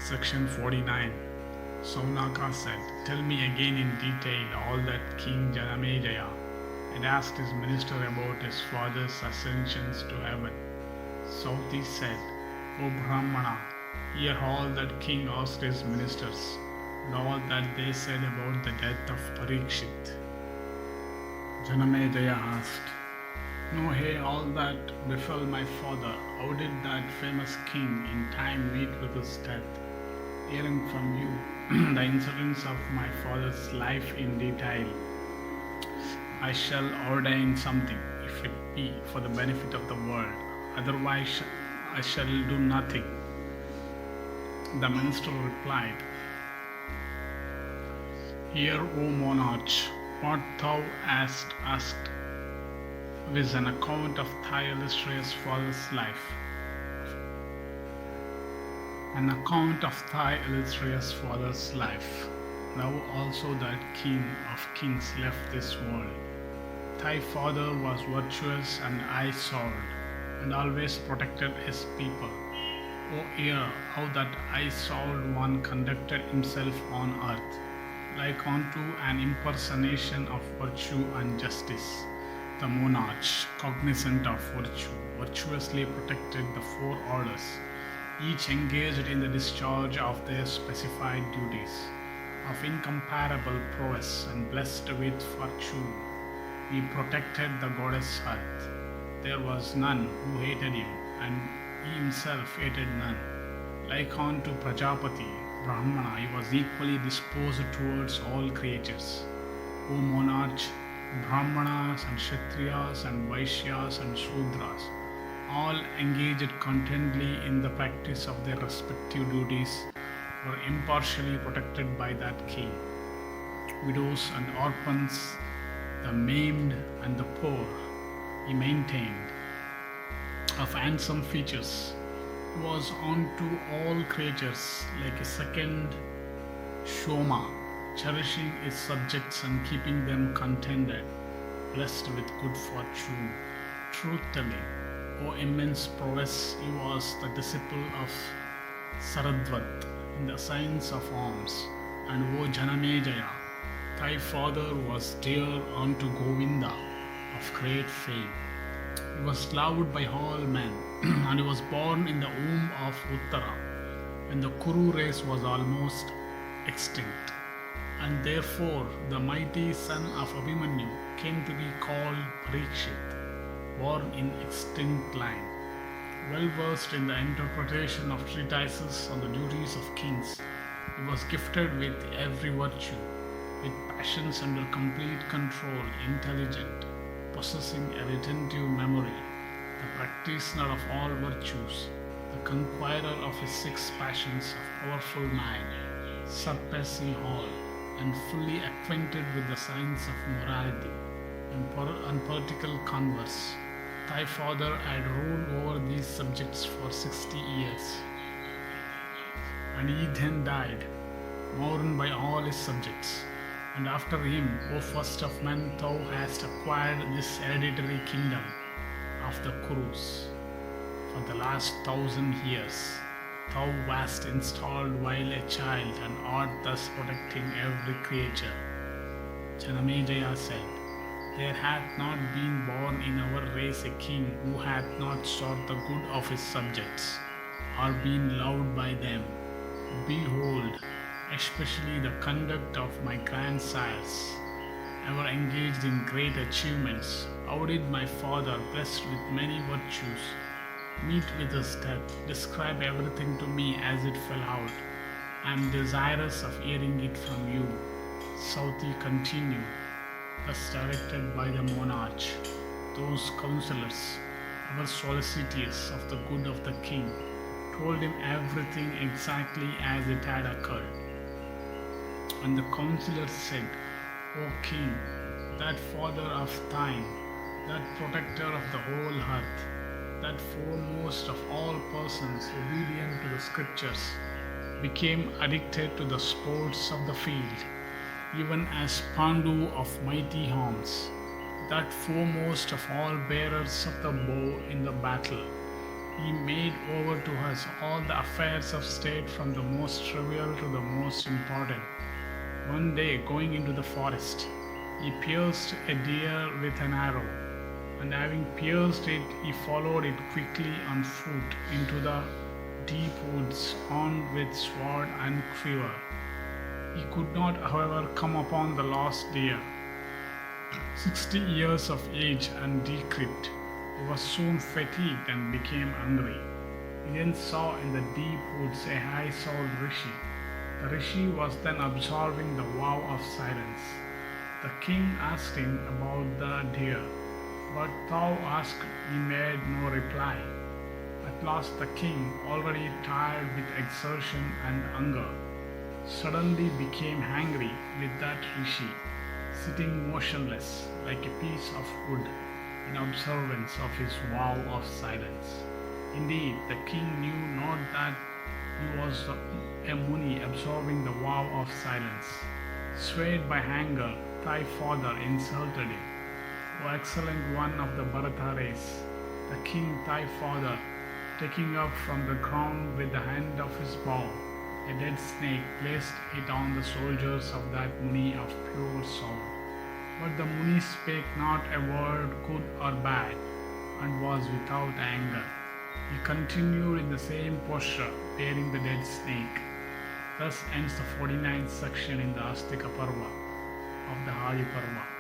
Section 49. Saunaka said, "Tell me again in detail all that King Janamejaya had asked his minister about his father's ascensions to heaven." Sauti said, "O Brahmana, hear all that king asked his ministers, and all that they said about the death of Parikshit." Janamejaya asked, "Know hey all that befell my father. How did that famous king in time meet with his death? Hearing from you the incidents of my father's life in detail, I shall ordain something, if it be for the benefit of the world. Otherwise, I shall do nothing." The minister replied, "Hear, O monarch, what thou hast asked is an account of thy illustrious father's life. An account of thy illustrious father's life. Now also that King of kings left this world. Thy father was virtuous and eye-souled, and always protected his people. O hear how that eye-souled one conducted himself on earth, like unto an impersonation of virtue and justice. The monarch, cognizant of virtue, virtuously protected the four orders, each engaged in the discharge of their specified duties. Of incomparable prowess and blessed with fortune, he protected the goddess Earth. There was none who hated him, and he himself hated none. Like unto Prajapati, Brahmana, he was equally disposed towards all creatures. O monarch, Brahmanas and Kshatriyas and Vaishyas and Shudras, all engaged contentedly in the practice of their respective duties, were impartially protected by that king. Widows and orphans, the maimed and the poor, he maintained. Of handsome features, he was unto all creatures like a second Shoma, cherishing his subjects and keeping them contented, blessed with good fortune, truth-telling. O immense prowess, he was the disciple of Saradvat in the science of arms. And O Janamejaya, thy father was dear unto Govinda of great fame. He was loved by all men, and he was born in the womb of Uttara, when the Kuru race was almost extinct. And therefore the mighty son of Abhimanyu came to be called Parikshit, born in extinct line. Well versed in the interpretation of treatises on the duties of kings, he was gifted with every virtue, with passions under complete control, intelligent, possessing a retentive memory, the practitioner of all virtues, the conqueror of his 6 passions of powerful mind, surpassing all, and fully acquainted with the science of morality and political converse. Thy father had ruled over these subjects for 60 years, and he then died, mourned by all his subjects. And after him, O first of men, thou hast acquired this hereditary kingdom of the Kurus. For the last 1,000 years, thou wast installed while a child, and art thus protecting every creature." Janamejaya said, "There hath not been born in our race a king who hath not sought the good of his subjects, or been loved by them. Behold, especially the conduct of my grandsires, ever engaged in great achievements. How did my father, blessed with many virtues, meet with his death? Describe everything to me as it fell out. I am desirous of hearing it from you." Sauti continued, thus directed by the monarch. Those counselors, ever solicitous of the good of the king, told him everything exactly as it had occurred. And the counselors said, "O king, that father of thine, that protector of the whole earth, that foremost of all persons obedient to the scriptures, became addicted to the sports of the field, even as Pandu of mighty arms, that foremost of all bearers of the bow in the battle, He made over to us all the affairs of state from the most trivial to the most important. One day, going into the forest, he pierced a deer with an arrow, and having pierced it, he followed it quickly on foot into the deep woods, armed with sword and quiver. He could not, however, come upon the lost deer. 60 years of age and decrepit, he was soon fatigued and became hungry. He then saw in the deep woods a high-souled rishi. The rishi was then observing the vow of silence. The king asked him about the deer, but though asked, he made no reply. At last the king, already tired with exertion and hunger, suddenly became angry with that rishi, sitting motionless like a piece of wood in observance of his vow of silence. Indeed, the king knew not that he was a Muni observing the vow of silence. Swayed by anger, thy father insulted him. O excellent one of the Bharata race, the king thy father, taking up from the ground with the hand of his bow a dead snake, placed it on the soldiers of that Muni of pure soul. But the Muni spake not a word good or bad, and was without anger. He continued in the same posture, bearing the dead snake. Thus ends the 49th section in the Astika Parva of the Hadi Parva.